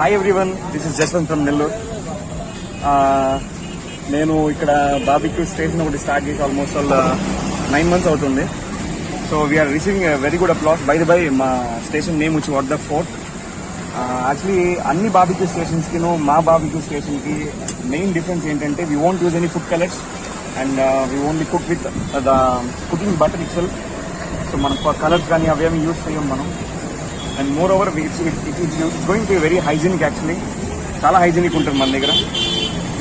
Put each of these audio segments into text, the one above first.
Hi everyone, this is Jaswanth from Nellore. నేను ఇక్కడ barbecue station ఒకటి స్టార్ట్ చేసి ఆల్మోస్ట్ 9 months అవుతుంది. So we're receiving very good applause. By the by మా station name వచ్చి what the fort. Actually అన్ని barbecue స్టేషన్స్కి మా బార్బిక్యూ స్టేషన్కి మెయిన్ డిఫరెన్స్ ఏంటంటే we won't use any food colours and we only cook with the cooking butter itself. So మనం colours కానీ అవేమి యూజ్ చేయం మనం. And moreover it's going to very hygienic. Actually చాలా hygienic ఉంటుంది మన దగ్గర.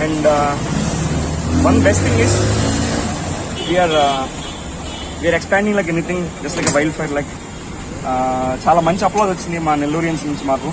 And one best thing is we're expanding like anything, just like wildfire. Like చాలా మంచి అప్లాజ్ వచ్చింది మా నెల్లూరియన్స్ నుంచి మాకు.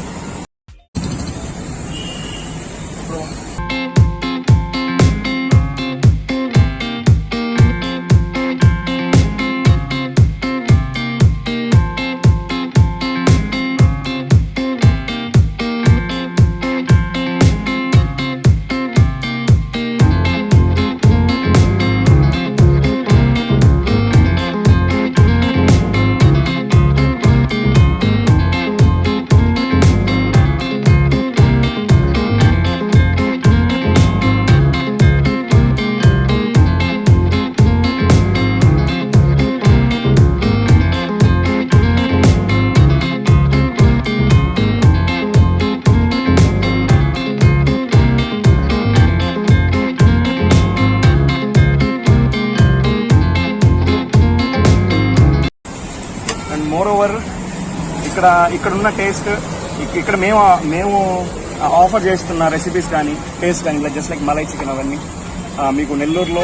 మోర్ ఓవర్ ఇక్కడ ఉన్న టేస్ట్, ఇక్కడ మేము ఆఫర్ చేస్తున్న రెసిపీస్ కానీ టేస్ట్ కానీ ఇలా జస్ట్ లైక్ మలై చికెన్ అవన్నీ మీకు నెల్లూరులో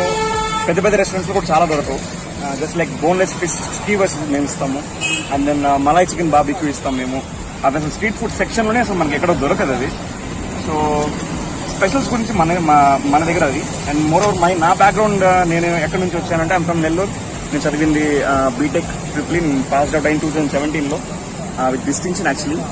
పెద్ద పెద్ద రెస్టారెంట్స్లో కూడా చాలా దొరకవు. Just like boneless fish skewers మేము ఇస్తాము. And then malai chicken barbecue ఇస్తాం మేము. అది అసలు స్ట్రీట్ ఫుడ్ సెక్షన్లోనే అసలు మనకి ఎక్కడో దొరకదు అది. సో స్పెషల్స్ గురించి మన దగ్గర అది. అండ్ మోర్ ఓవర్ నా బ్యాక్గ్రౌండ్, నేను ఎక్కడి నుంచి వచ్చానంటే ఐమ్ ఫ్రమ్ నెల్లూరు. నేను చదివింది BTech triple E, passed out అయిన 2017లో విత్ డిస్టింక్షన్ యాక్చువల్లీ.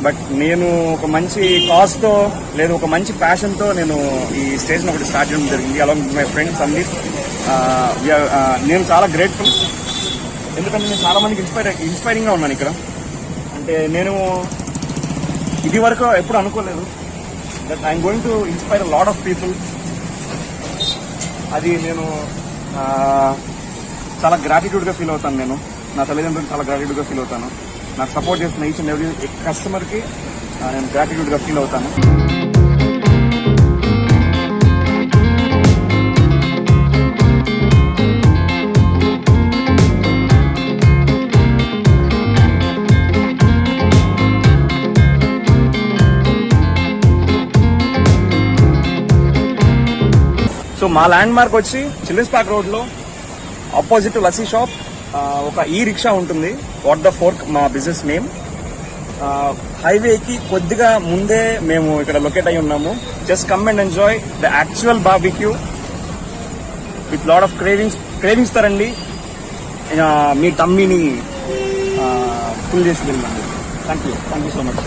బట్ నేను ఒక మంచి కాజ్తో లేదు ఒక మంచి ప్యాషన్తో నేను ఈ స్టేషన్ ఒకటి స్టార్ట్ చేయడం జరిగింది along with my friend Sandeep. నేను చాలా గ్రేట్ఫుల్, ఎందుకంటే నేను చాలా మందికి ఇన్స్పైరింగ్గా ఉన్నాను ఇక్కడ. అంటే నేను ఇది వరకు ఎప్పుడు అనుకోలేదు that I'm going to inspire lot of people. అది నేను చాలా గ్రాటిట్యూడ్గా ఫీల్ అవుతాను. నేను నా తల్లిదండ్రులకు చాలా గ్రాటిట్యూడ్గా ఫీల్ అవుతాను. నాకు సపోర్ట్ చేస్తున్న ఈచ్ అండ్ ఎవ్రీ కస్టమర్కి నేను గ్రాటిట్యూడ్గా ఫీల్ అవుతాను. సో మా ల్యాండ్ మార్క్ వచ్చి చిల్డ్రన్స్ పార్క్ రోడ్ లో ఆపోజిట్ లస్సీ షాప్ ఒక ఈ రిక్షా ఉంటుంది. వాట్ ద ఫోర్క్ మా బిజినెస్ నేమ్. హైవేకి కొద్దిగా ముందే మేము ఇక్కడ లొకేట్ అయి ఉన్నాము. Just come and enjoy the actual barbecue with lot of cravings తరండి. మీ టమ్మీని ఫుల్ చేసి వెళ్ళండి. Thank you so much.